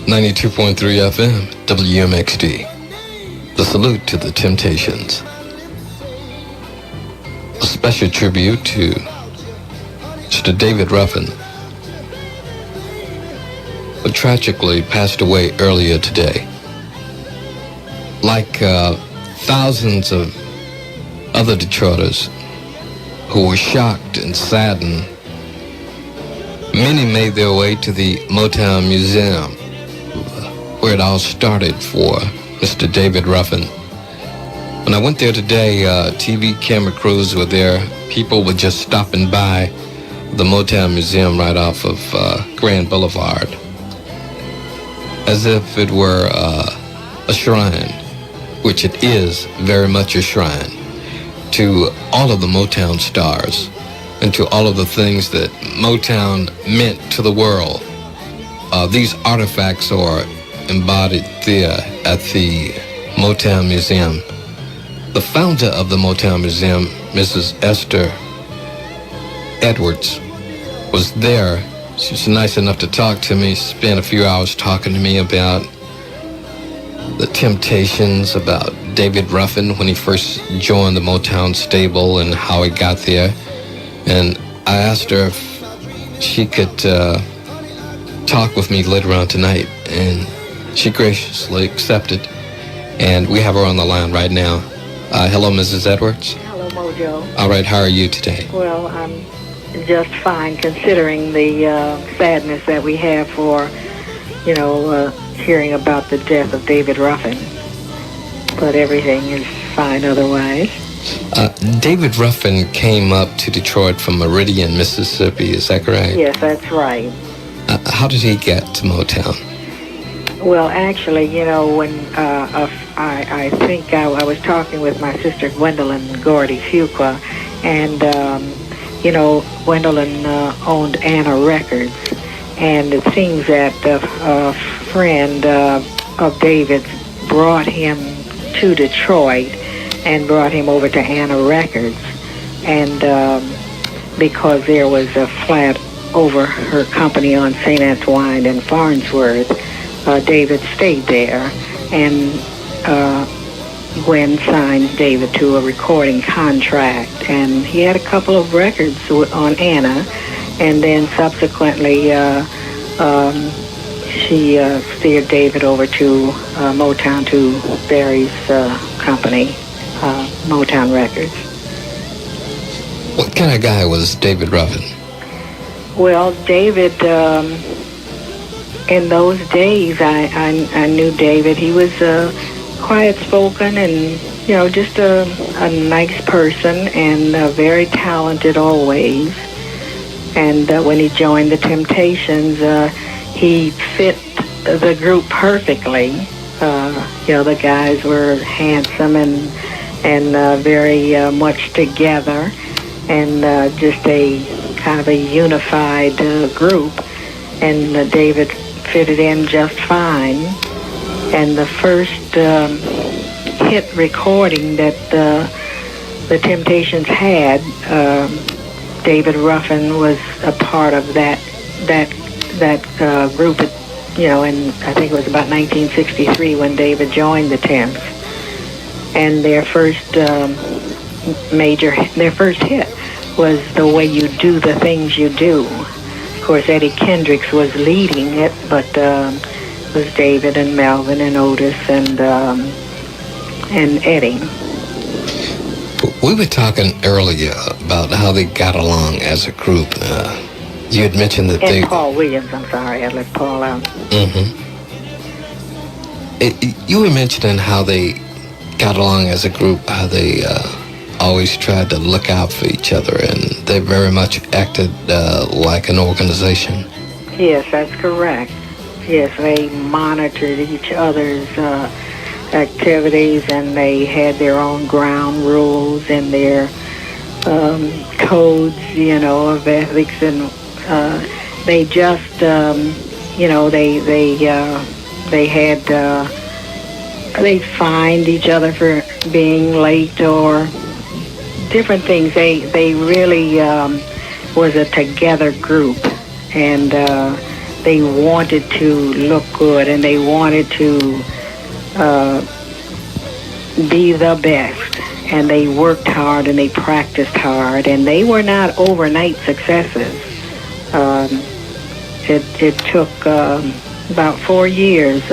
92.3 FM, WMXD. The salute to the Temptations. A special tribute to Mr. David Ruffin, who tragically passed away earlier today. Like thousands of other Detroiters who were shocked and saddened, many made their way to the Motown Museum, where it all started for Mr. David Ruffin. When I went there today, TV camera crews were there. People were just stopping by the Motown Museum right off of Grand Boulevard, as if it were a shrine, which it is very much a shrine, to all of the Motown stars and to all of the things that Motown meant to the world. These artifacts are embodied there at the Motown Museum. The founder of the Motown Museum, Mrs. Esther Edwards, was there. She was nice enough to talk to me, spent a few hours talking to me about the Temptations, about David Ruffin when he first joined the Motown stable and how he got there. And I asked her if she could talk with me later on tonight, and she graciously accepted, and we have her on the line right now. Hello, Mrs. Edwards. Hello, Mojo. All right, how are you today? Well, I'm just fine, considering the sadness that we have for, hearing about the death of David Ruffin. But everything is fine otherwise. David Ruffin came up to Detroit from Meridian, Mississippi. Is that correct? Yes, that's right. How did he get to Motown? Well, actually, when I think I was talking with my sister Gwendolyn Gordy Fuqua, and Gwendolyn owned Anna Records, and it seems that a friend of David's brought him to Detroit and brought him over to Anna Records, and because there was a flat over her company on St. Antoine and Farnsworth, David stayed there, and Gwen signed David to a recording contract, and he had a couple of records on Anna, and then subsequently she steered David over to Motown, to Barry's company, Motown Records. What kind of guy was David Ruffin? Well, David, in those days, I knew David. He was quiet-spoken and, just a nice person, and very talented always. And when he joined the Temptations, he fit the group perfectly. The guys were handsome and very much together, and just a kind of a unified group. And David fitted in just fine. And the first hit recording that the Temptations had, David Ruffin was a part of that group. And I think it was about 1963 when David joined the Temps. And their first hit was The Way You Do the Things You Do. Of course, Eddie Kendricks was leading it, but it was David and Melvin and Otis and Eddie. We were talking earlier about how they got along as a group. You had mentioned that Paul Williams, I'm sorry, I left Paul out. Mm-hmm. You were mentioning how they got along as a group, how they always tried to look out for each other, and they very much acted like an organization. Yes, that's correct. Yes, they monitored each other's activities, and they had their own ground rules and their codes, of ethics, and they just, they fined each other for being late or different things. They really was a together group, and they wanted to look good, and they wanted to be the best, and they worked hard and they practiced hard, and they were not overnight successes. It took about 4 years.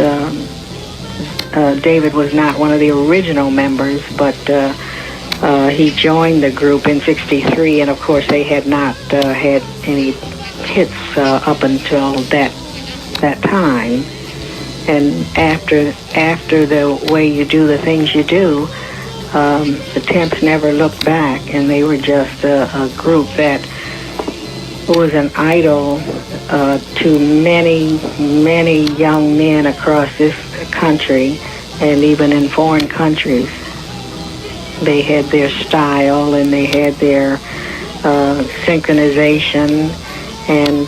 David was not one of the original members, but he joined the group in '63, and of course they had not had any hits up until that time. And after the way you do the things you do, the Temps never looked back, and they were just a group that was an idol to many young men across this country and even in foreign countries. They had their style and they had their synchronization, and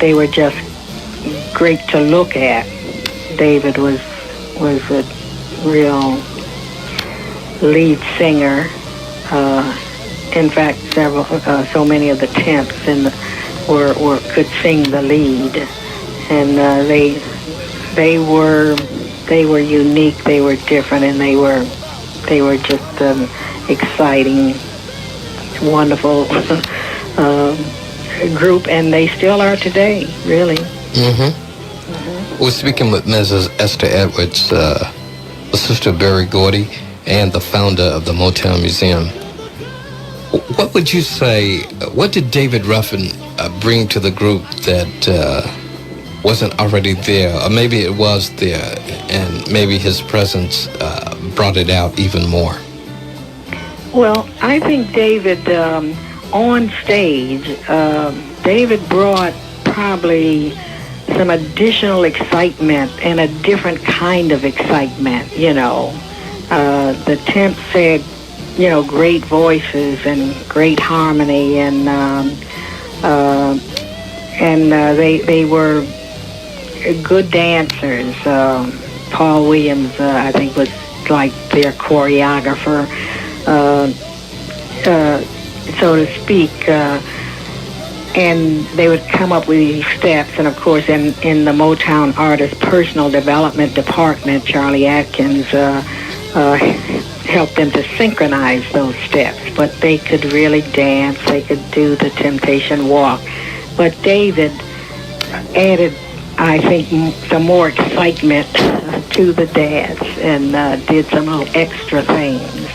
they were just great to look at. David was a real lead singer. In fact, so many of the Temps could sing the lead, and they were unique. They were different, and they were just exciting, wonderful group, and they still are today, really. We're speaking with Mrs. Esther Edwards, the sister of Berry Gordy, and the founder of the Motown Museum. What would you say, what did David Ruffin bring to the group that wasn't already there? Or maybe it was there, and maybe his presence brought it out even more? Well, I think David, on stage, David brought probably some additional excitement and a different kind of excitement, you know. The Temps had, you know, great voices and great harmony, and they were good dancers. Paul Williams, I think, was like their choreographer, so to speak. And they would come up with these steps, and of course in the Motown Artist Personal Development Department, Charlie Atkins helped them to synchronize those steps, but they could really dance, they could do the Temptation Walk. But David added, I think, some more excitement to the dance, and did some little extra things.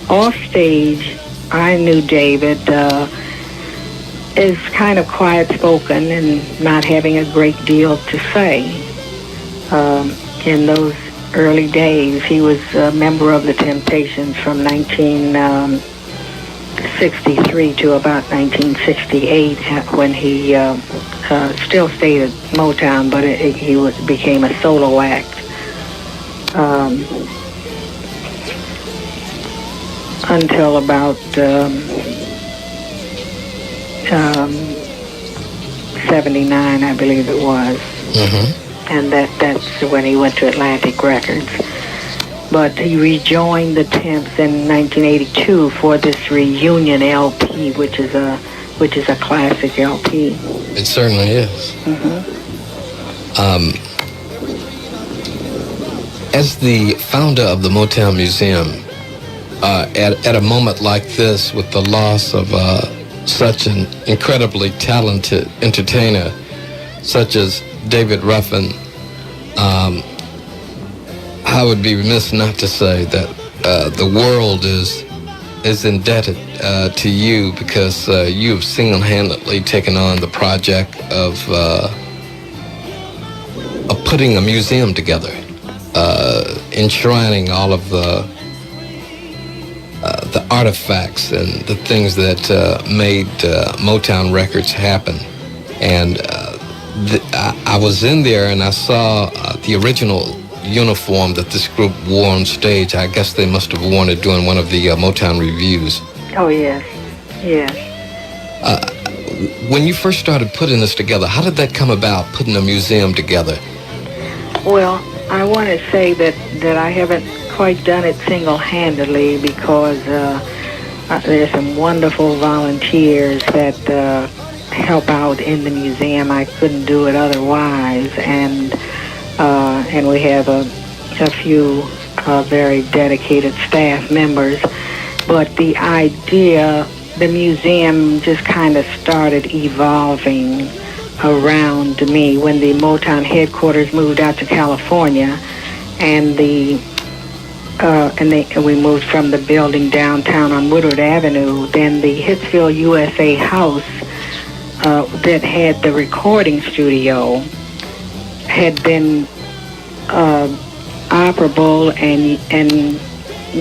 Off stage, I knew David is kind of quiet-spoken and not having a great deal to say. In those early days, he was a member of the Temptations from 1963 to about 1968, when he still stayed at Motown, but he became a solo act. Until about 79, I believe it was. And that's when he went to Atlantic Records. But he rejoined the Temps in 1982 for this reunion LP, which is a classic LP. It certainly is. As the founder of the Motown Museum, at a moment like this, with the loss of such an incredibly talented entertainer such as David Ruffin, I would be remiss not to say that the world is indebted to you, because you've single-handedly taken on the project of putting a museum together, enshrining all of the artifacts and the things that made Motown Records happen. And I was in there and I saw the original uniform that this group wore on stage. I guess they must have worn it during one of the Motown reviews. Oh, yes. Yes. When you first started putting this together, how did that come about, putting a museum together? Well, I want to say that I haven't quite done it single-handedly, because there's some wonderful volunteers that help out in the museum. I couldn't do it otherwise, and we have a few very dedicated staff members. But the idea, the museum just kind of started evolving around me when the Motown headquarters moved out to California, and we moved from the building downtown on Woodward Avenue. Then the Hitsville USA house that had the recording studio had been operable, and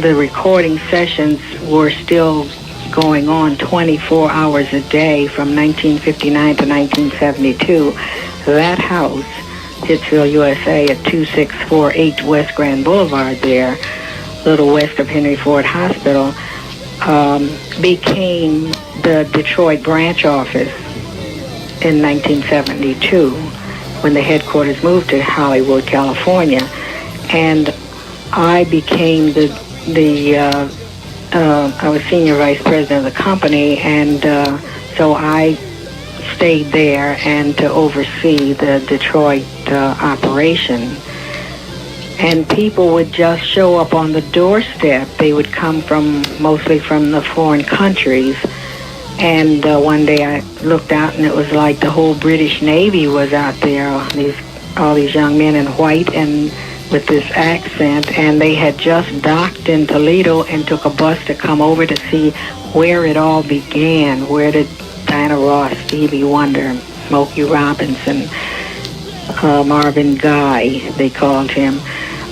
the recording sessions were still going on 24 hours a day from 1959 to 1972. That house, Hitsville, USA, at 2648 West Grand Boulevard there, a little west of Henry Ford Hospital, became the Detroit branch office in 1972 when the headquarters moved to Hollywood, California. And I became I was senior vice president of the company, and so I stayed there and to oversee the Detroit operation. And people would just show up on the doorstep. They would come mostly from the foreign countries. And one day I looked out, and it was like the whole British Navy was out there, all these young men in white and with this accent, and they had just docked in Toledo and took a bus to come over to see where it all began. Where did Diana Ross, Stevie Wonder, Smokey Robinson, Marvin Gaye, they called him,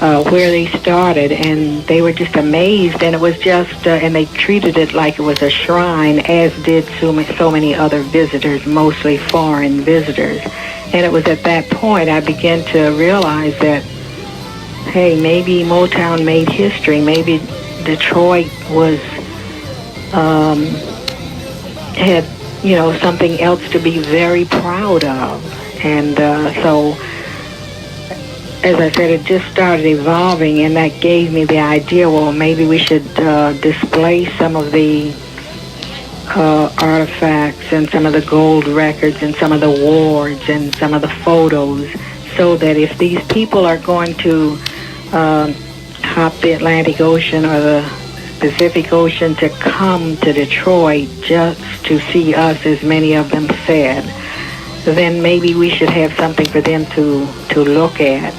where they started, and they were just amazed. And it was just, and they treated it like it was a shrine, as did so many other visitors, mostly foreign visitors. And it was at that point I began to realize that, hey, maybe Motown made history. Maybe Detroit had something else to be very proud of. And so, as I said, it just started evolving, and that gave me the idea, well, maybe we should display some of the artifacts and some of the gold records and some of the awards and some of the photos, so that if these people are going to hop the Atlantic Ocean or the Pacific Ocean to come to Detroit just to see us, as many of them said, then maybe we should have something for them to look at.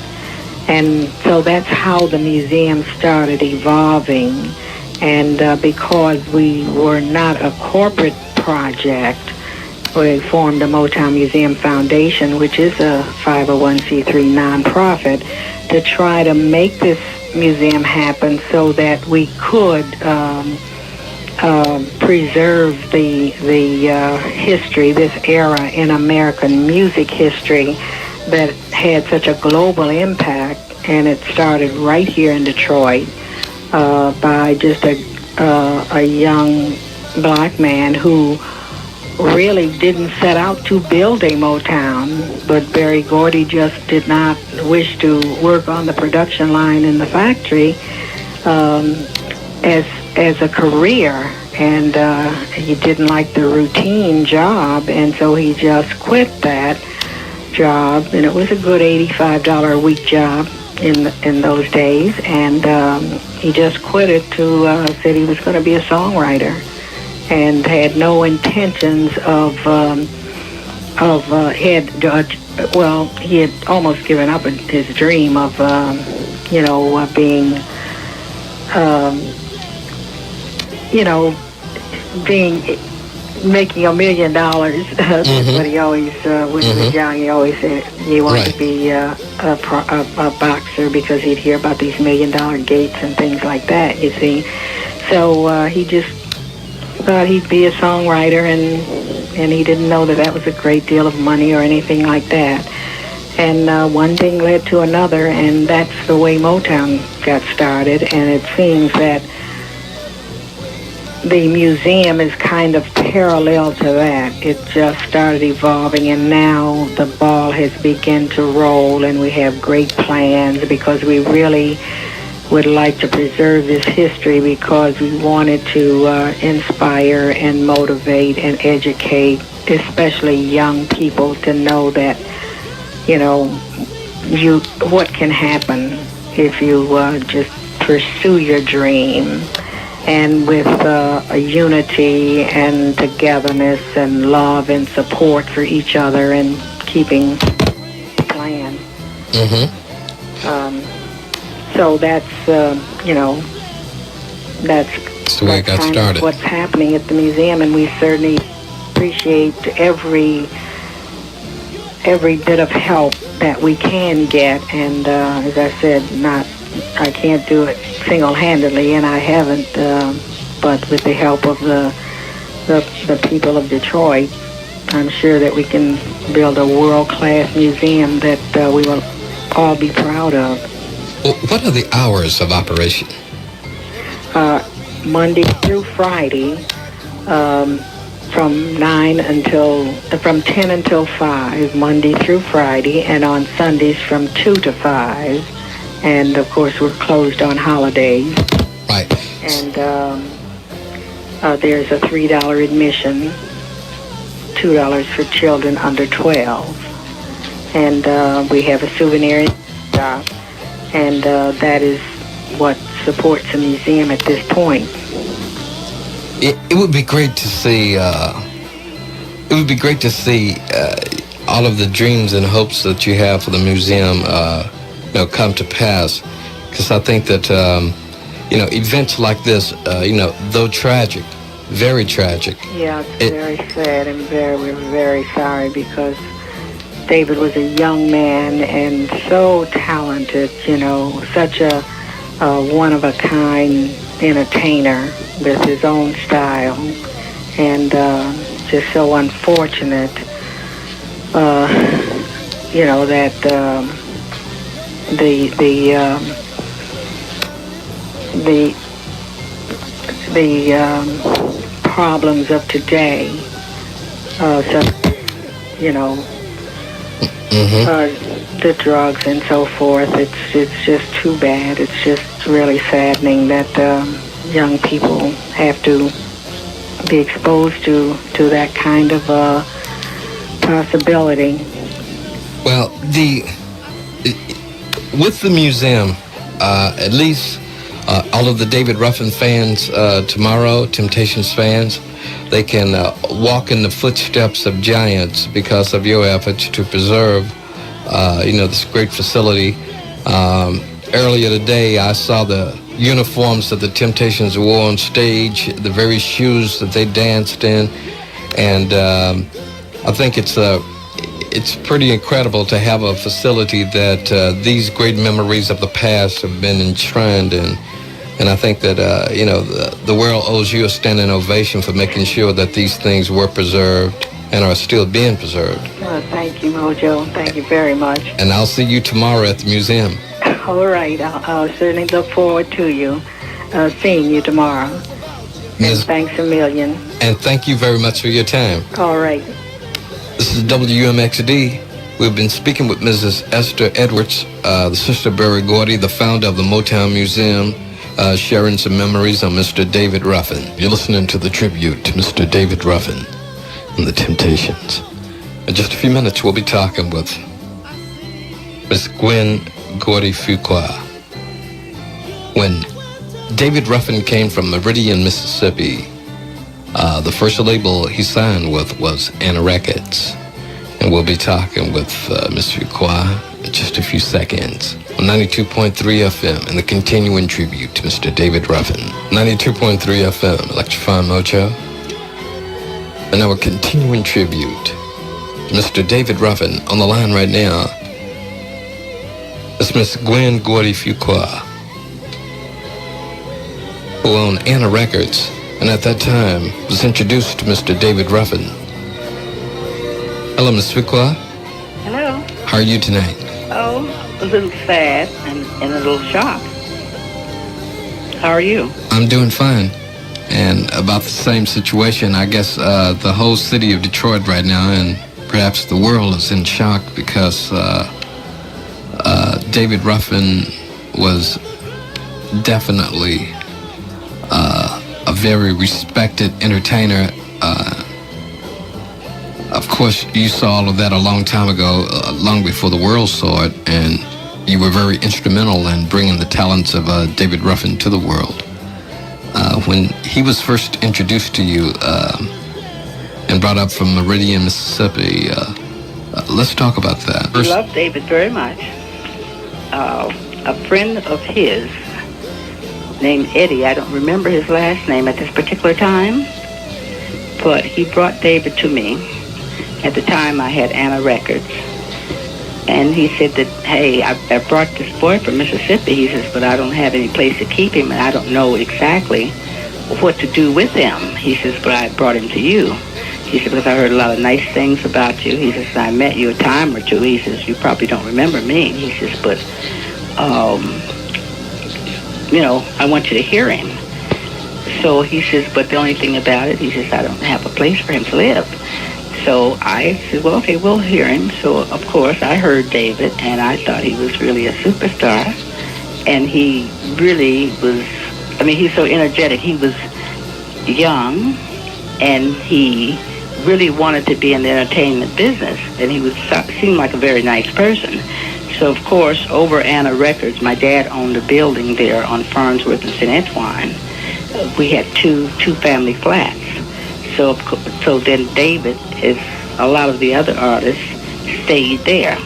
And so that's how the museum started evolving. And because we were not a corporate project, we formed the Motown Museum Foundation, which is a 501c3 nonprofit, to try to make this museum happen so that we could preserve the history, this era in American music history that had such a global impact. And it started right here in Detroit by just a young black man who really didn't set out to build a Motown, but Berry Gordy just did not wish to work on the production line in the factory as a career, and he didn't like the routine job, and so he just quit that job, and it was a good $85 a week job in those days, and he just quit it to said he was going to be a songwriter, and had no intentions he had almost given up his dream of making $1 million. That's what he always, when he was young, he always said he wanted to be a boxer, because he'd hear about these $1 million gates and things like that, you see. So he just thought he'd be a songwriter, and he didn't know that was a great deal of money or anything like that. And one thing led to another, and that's the way Motown got started. And it seems that the museum is kind of parallel to that. It just started evolving, and now the ball has begun to roll, and we have great plans, because we really would like to preserve this history, because we wanted to inspire and motivate and educate especially young people, to know that, what can happen if you just pursue your dream, and with a unity and togetherness and love and support for each other and keeping the plan. So that's, that's the way it got started. What's happening at the museum, and we certainly appreciate every bit of help that we can get. And as I said, I can't do it single-handedly, and I haven't. But with the help of the people of Detroit, I'm sure that we can build a world-class museum that we will all be proud of. Well, what are the hours of operation? Monday through Friday, from 10 until 5, Monday through Friday, and on Sundays from 2 to 5. And of course, we're closed on holidays. Right. And there's a $3 admission, $2 for children under 12. And we have a souvenir shop, and that is what supports the museum at this point. It would be great to see. All of the dreams and hopes that you have for the museum, come to pass. Because I think that events like this, though tragic, very tragic. Yeah, it's very sad, and we're very sorry, because David was a young man and so talented. Such a one-of-a-kind entertainer with his own style, and just so unfortunate, that the problems of today, the drugs and so forth. It's just too bad. It's just really saddening that young people have to be exposed to that kind of possibility. Well, with the museum, at least all of the David Ruffin fans tomorrow, Temptations fans, they can walk in the footsteps of giants because of your efforts to preserve, this great facility. Earlier today, I saw the uniforms that the Temptations wore on stage, the very shoes that they danced in, and I think it's pretty incredible to have a facility that these great memories of the past have been enshrined in. And I think that, the world owes you a standing ovation for making sure that these things were preserved and are still being preserved. Well, thank you, Mojo. Thank you very much. And I'll see you tomorrow at the museum. All right. I'll certainly look forward to seeing you tomorrow. And thanks a million. And thank you very much for your time. All right. This is WMXD. We've been speaking with Mrs. Esther Edwards, the sister Berry Gordy, the founder of the Motown Museum, sharing some memories on Mr. David Ruffin. You're listening to the tribute to Mr. David Ruffin and the Temptations. In just a few minutes, we'll be talking with Miss Gwen Gordy Fuqua. When David Ruffin came from Meridian, Mississippi, the first label he signed with was Anna Records. And we'll be talking with Miss Fuqua in just a few seconds on 92.3 FM and the continuing tribute to Mr. David Ruffin. 92.3 FM, Electrifying Mojo. And our continuing tribute to Mr. David Ruffin. On the line right now is Miss Gwen Gordy Fuqua, who owned Anna Records, and at that time was introduced to Mr. David Ruffin. Hello, Miss Fuqua. Hello. How are you tonight? Oh, a little sad and a little shocked. How are you? I'm doing fine. And about the same situation, I guess the whole city of Detroit right now, and perhaps the world, is in shock because David Ruffin was definitely a very respected entertainer course, you saw all of that a long time ago, long before the world saw it, and you were very instrumental in bringing the talents of David Ruffin to the world. When he was first introduced to you and brought up from Meridian, Mississippi, let's talk about that. I love David very much. A friend of his named Eddie, I don't remember his last name at this particular time, but he brought David to me. At the time I had Anna Records. And he said that, hey, I brought this boy from Mississippi. He says, but I don't have any place to keep him, and I don't know exactly what to do with him. He says, but I brought him to you. He said, because I heard a lot of nice things about you. He says, I met you a time or two. He says, you probably don't remember me. He says, but, I want you to hear him. So he says, but the only thing about it, he says, I don't have a place for him to live. So I said, well, okay, we'll hear him. So, of course, I heard David, and I thought he was really a superstar. And he really was, he's so energetic. He was young, and he really wanted to be in the entertainment business. And he seemed like a very nice person. So, of course, over Anna Records, my dad owned a building there on Farnsworth and St. Antoine. We had two family flats. So then David, as a lot of the other artists, stayed there.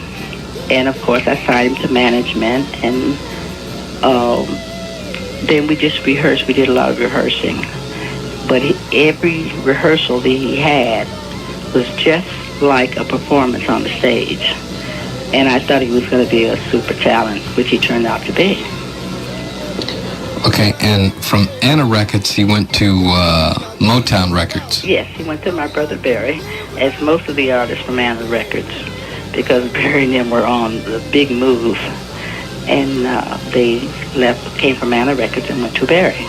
And, of course, I signed him to management, and then we just rehearsed. We did a lot of rehearsing. But every rehearsal that he had was just like a performance on the stage. And I thought he was going to be a super talent, which he turned out to be. Okay, and from Anna Records, he went to Motown Records. Yes, he went to my brother Barry, as most of the artists from Anna Records, because Barry and them were on the big move, and they came from Anna Records and went to Barry.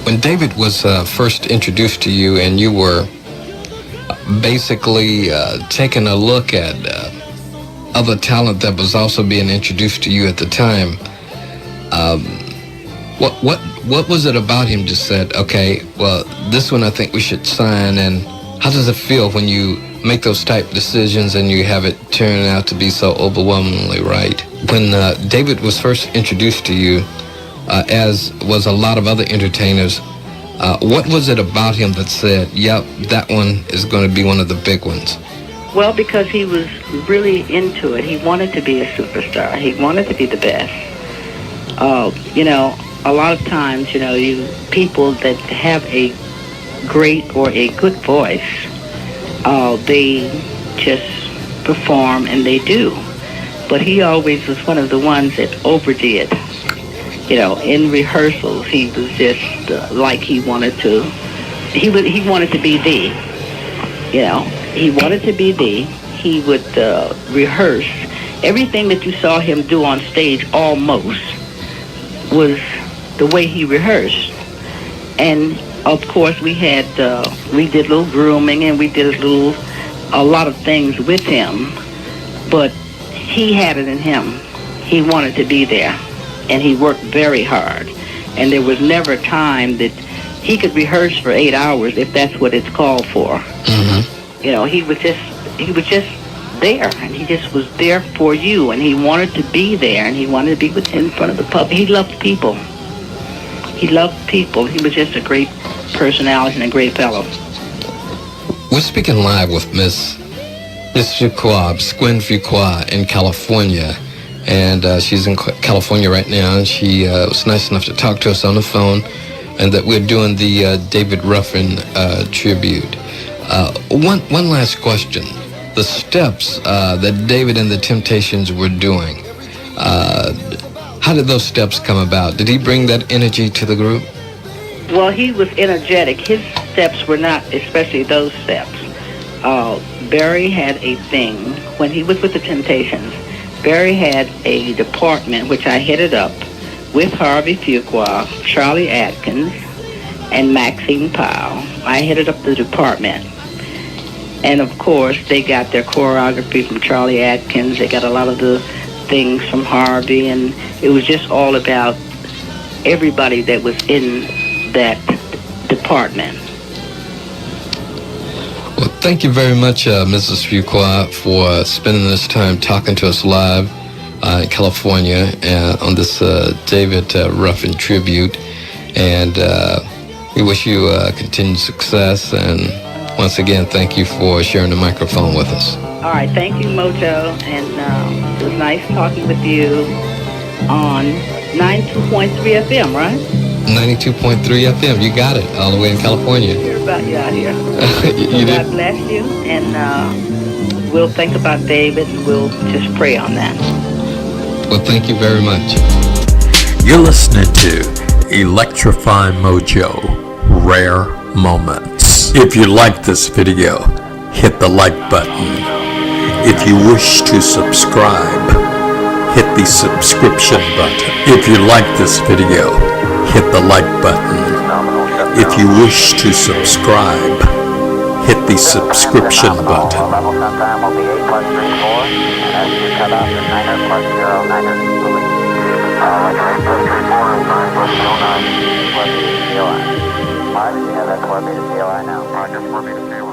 When David was first introduced to you, and you were basically taking a look at other talent that was also being introduced to you at the time, what was it about him just said, okay, well, this one I think we should sign? And how does it feel when you make those type decisions and you have it turn out to be so overwhelmingly right? When David was first introduced to you, as was a lot of other entertainers, what was it about him that said, yep, that one is going to be one of the big ones? Well, because he was really into it. He wanted to be a superstar. He wanted to be the best. A lot of times, people that have a great or a good voice, they just perform and they do. But he always was one of the ones that overdid. In rehearsals, he was just like he wanted to be the. He wanted to be the. He would rehearse. Everything that you saw him do on stage almost was the way he rehearsed. And of course we did a little grooming, and we did a lot of things with him, but he had it in him. He wanted to be there, and he worked very hard, and there was never a time that he could rehearse for 8 hours if that's what it's called for. Mm-hmm. He was just there, and he just was there for you, and he wanted to be there, and he wanted to be in front of the public. He loved people. He was just a great personality and a great fellow. We're speaking live with Miss Fuqua, Gwen Fuqua in California, and she's in California right now, and she was nice enough to talk to us on the phone, and that we're doing the David Ruffin tribute. One last question. The steps that David and the Temptations were doing, how did those steps come about? Did he bring that energy to the group? Well, he was energetic. His steps were not especially those steps. Barry had a thing, when he was with the Temptations, Barry had a department which I headed up with Harvey Fuqua, Charlie Atkins, and Maxine Powell. I headed up the department. And of course, they got their choreography from Charlie Atkins. They got a lot of the things from Harvey, and it was just all about everybody that was in that department. Well, thank you very much, Mrs. Fuqua, for spending this time talking to us live in California on this David Ruffin tribute. And we wish you continued success. And once again, thank you for sharing the microphone with us. All right, thank you, Mojo, and it was nice talking with you on 92.3 FM, right? 92.3 FM, you got it, all the way in California. Hear about you out here. You God did? bless you, and we'll think about David, and we'll just pray on that. Well, thank you very much. You're listening to Electrify Mojo, Rare Moments. If you like this video, hit the like button. If you wish to subscribe, hit the subscription button. If you like this video, hit the like button. If you wish to subscribe, hit the subscription button. Level sometime will be 8+34, and as you cut off the 9+09. Roger, 8+34 and 9+09. 4 meters COI. Mark, you have that 4 meters COI now. Roger, 4 meters COI.